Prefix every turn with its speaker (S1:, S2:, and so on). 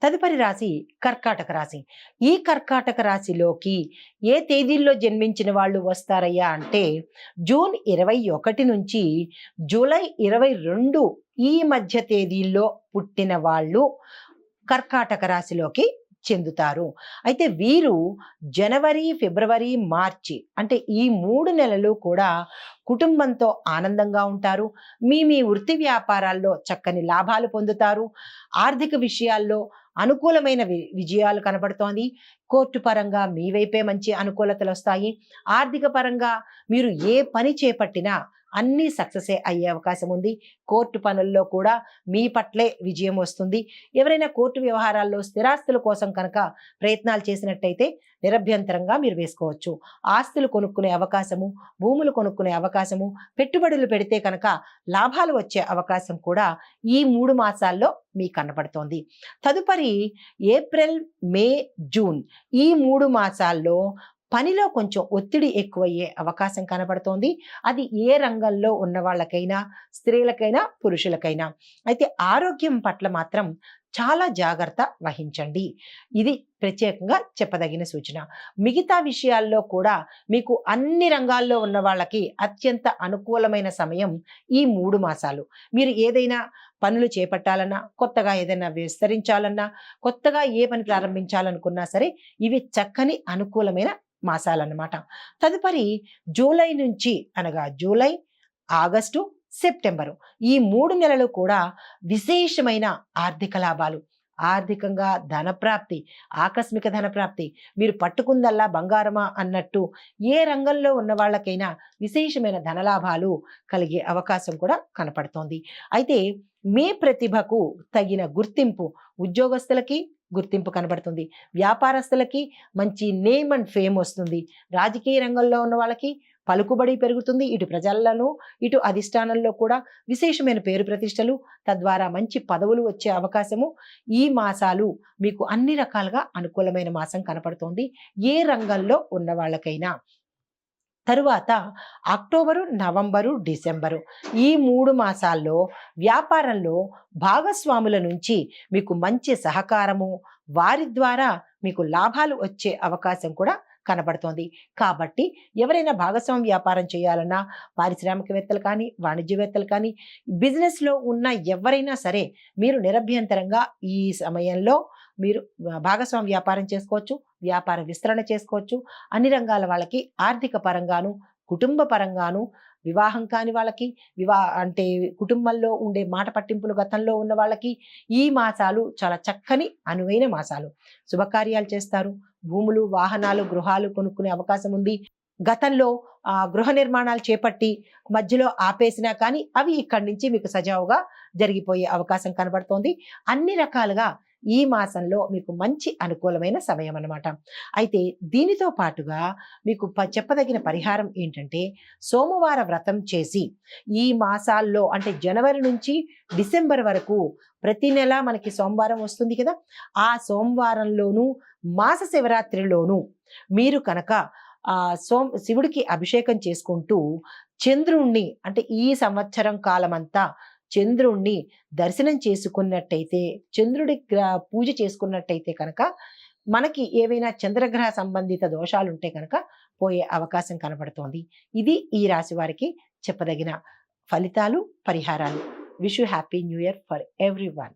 S1: తదుపరి రాశి కర్కాటక రాశి. ఈ కర్కాటక రాశిలోకి ఏ తేదీల్లో జన్మించిన వాళ్ళు వస్తారయ్యా అంటే జూన్ 21 నుంచి జూలై 22 ఈ మధ్య తేదీల్లో పుట్టిన వాళ్ళు కర్కాటక రాశిలోకి చెందుతారు. అయితే వీరు జనవరి, ఫిబ్రవరి, మార్చి అంటే ఈ 3 నెలలు కూడా కుటుంబంతో ఆనందంగా ఉంటారు. మీ వృత్తి వ్యాపారాల్లో చక్కని లాభాలు పొందుతారు. ఆర్థిక విషయాల్లో అనుకూలమైన విజయాలు కనబడుతోంది. కోర్టు పరంగా మీ వైపే మంచి అనుకూలతలు వస్తాయి. ఆర్థిక పరంగా మీరు ఏ పని చేపట్టినా అన్నీ సక్సెసే అయ్యే అవకాశం ఉంది. కోర్టు పనుల్లో కూడా మీ పట్లే విజయం వస్తుంది. ఎవరైనా కోర్టు వ్యవహారాల్లో స్థిరాస్తుల కోసం కనుక ప్రయత్నాలు చేసినట్టయితే నిరభ్యంతరంగా మీరు వేసుకోవచ్చు. ఆస్తులు కొనుక్కునే అవకాశము, భూములు కొనుక్కునే అవకాశము, పెట్టుబడులు పెడితే కనుక లాభాలు వచ్చే అవకాశం కూడా ఈ 3 మాసాల్లో మీకు కనపడుతోంది. తదుపరి ఏప్రిల్, మే, జూన్ ఈ 3 మాసాల్లో పనిలో కొంచెం ఒత్తిడి ఎక్కువయ్యే అవకాశం కనబడుతోంది. అది ఏ రంగంలో ఉన్న వాళ్ళకైనా, స్త్రీలకైనా, పురుషులకైనా. అయితే ఆరోగ్యం పట్ల మాత్రం చాలా జాగ్రత్త వహించండి. ఇది ప్రత్యేకంగా చెప్పదగిన సూచన. మిగతా విషయాల్లో కూడా మీకు అన్ని రంగాల్లో ఉన్న వాళ్ళకి అత్యంత అనుకూలమైన సమయం ఈ 3 మాసాలు. మీరు ఏదైనా పనులు చేపట్టాలన్నా, కొత్తగా ఏదైనా విస్తరించాలన్నా, కొత్తగా ఏ పని ప్రారంభించాలనుకున్నా సరే ఇవి చక్కని అనుకూలమైన మాసాలన్నమాట. తదుపరి జూలై నుంచి అనగా జూలై, ఆగస్టు, సెప్టెంబరు ఈ 3 నెలలు కూడా విశేషమైన ఆర్థిక లాభాలు, ఆర్థికంగా ధనప్రాప్తి, ఆకస్మిక ధనప్రాప్తి, మీరు పట్టుకుందల్లా బంగారమా అన్నట్టు ఏ రంగంలో ఉన్న వాళ్ళకైనా విశేషమైన ధనలాభాలు కలిగే అవకాశం కూడా కనపడుతోంది. అయితే మీ ప్రతిభకు తగిన గుర్తింపు ఉద్యోగస్తులకి గుర్తింపు కనబడుతుంది. వ్యాపారస్తులకి మంచి నేమ్ అండ్ ఫేమ్ వస్తుంది. రాజకీయ రంగంలో ఉన్న వాళ్ళకి పలుకుబడి పెరుగుతుంది. ఇటు ప్రజల్లోనూ, ఇటు అధిష్టానంలో కూడా విశేషమైన పేరు ప్రతిష్టలు, తద్వారా మంచి పదవులు వచ్చే అవకాశము ఈ మాసాలు మీకు అన్ని రకాలుగా అనుకూలమైన మాసం కనపడుతోంది ఏ రంగంలో ఉన్న వాళ్ళకైనా. తరువాత అక్టోబరు, నవంబరు, డిసెంబరు ఈ 3 మాసాల్లో వ్యాపారంలో భాగస్వాముల నుంచి మీకు మంచి సహకారము, వారి ద్వారా మీకు లాభాలు వచ్చే అవకాశం కూడా కనబడుతోంది. కాబట్టి ఎవరైనా భాగస్వామి వ్యాపారం చేయాలన్నా, పారిశ్రామికవేత్తలు కానీ, వాణిజ్యవేత్తలు కానీ, బిజినెస్లో ఉన్న ఎవరైనా సరే మీరు నిరభ్యంతరంగా ఈ సమయంలో మీరు భాగస్వామి వ్యాపారం చేసుకోవచ్చు, వ్యాపార విస్తరణ చేసుకోవచ్చు. అన్ని రంగాల వాళ్ళకి ఆర్థిక పరంగాను, కుటుంబ పరంగాను, వివాహం కాని వాళ్ళకి, అంటే కుటుంబంలో ఉండే మాట పట్టింపులు గతంలో ఉన్న వాళ్ళకి ఈ మాసాలు చాలా చక్కని అనువైన మాసాలు. శుభకార్యాలు చేస్తారు. భూములు, వాహనాలు, గృహాలు కొనుక్కునే అవకాశం ఉంది. గతంలో గృహ నిర్మాణాలు చేపట్టి మధ్యలో ఆపేసినా కానీ అవి ఇక్కడి నుంచి మీకు సజావుగా జరిగిపోయే అవకాశం కనబడుతోంది. అన్ని రకాలుగా ఈ మాసంలో మీకు మంచి అనుకూలమైన సమయం అన్నమాట. అయితే దీనితో పాటుగా మీకు చెప్పదగిన పరిహారం ఏంటంటే సోమవార వ్రతం చేసి ఈ మాసాల్లో అంటే జనవరి నుంచి డిసెంబర్ వరకు ప్రతి నెల మనకి సోమవారం వస్తుంది కదా, ఆ సోమవారంలోనూ మాస శివరాత్రిలోనూ మీరు కనుక శివుడికి అభిషేకం చేసుకుంటూ చంద్రుణ్ణి అంటే ఈ సంవత్సరం కాలమంతా చంద్రుణ్ణి దర్శనం చేసుకున్నట్టయితే, చంద్రుడి పూజ చేసుకున్నట్టయితే కనుక మనకి ఏవైనా చంద్రగ్రహ సంబంధిత దోషాలు ఉంటే కనుక పోయే అవకాశం కనబడుతోంది. ఇది ఈ రాశి వారికి చెప్పదగిన ఫలితాలు, పరిహారాలు. Wish you happy new year for everyone.